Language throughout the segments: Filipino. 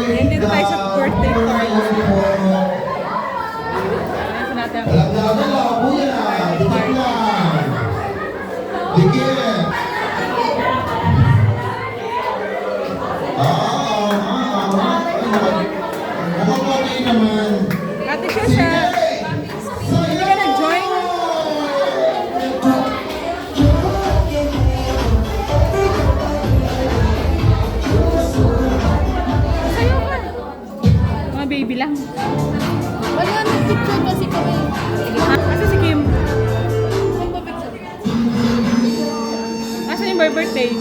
Ayan, dito tayo sa birthday party. Ayan sa natin ang birthday party. Dikit. Nakapati naman. Ate Shosha, hindi ka nag-join? Sayo ka. Mga baby lang. Wala na picture kasi kami. Asa si Kim? Nagpa-picture. Asa yung birthday?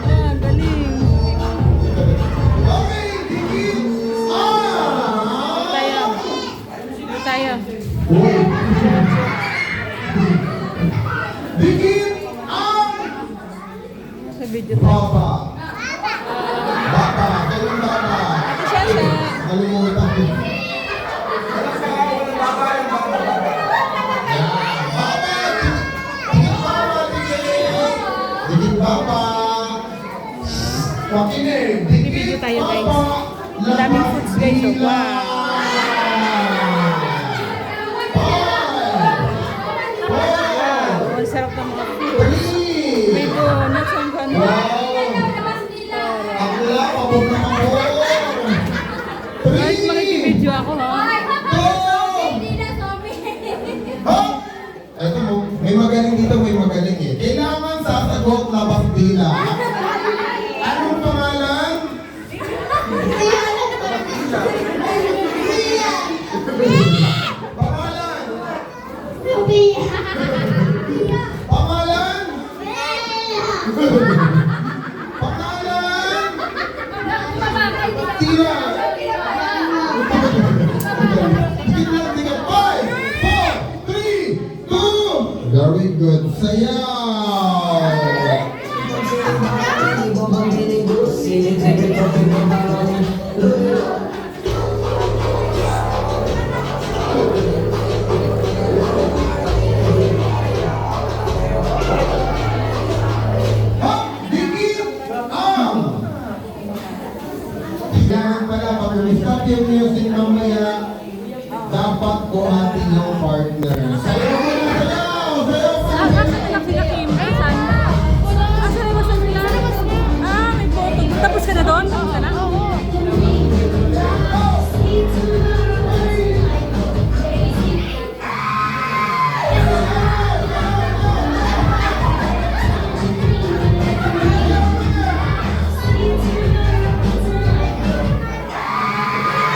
Ah, galing. Okay, dikit. Tayo. Tayo. Dikit. Sa video tayo. Baba. Baba. Kailan baba? Ate Shosha. Kalimutan ko. Dikit baba. Pakinig. Video tayo, guys. Ang daming foods, guys. Oh, wow. Wow, ang sarap ng mga food. May donuts ang gano'n. Kahit makikibidyo ako, ha? Ito mo, may magaling dito, may magaling eh. Kailangan sasagot labas dila. Anong pangalan? Pangalan? Pangalan? Pangalan? Tira! Tigil lang, tigil. 5, 4, 3, 2. Very good. Saya!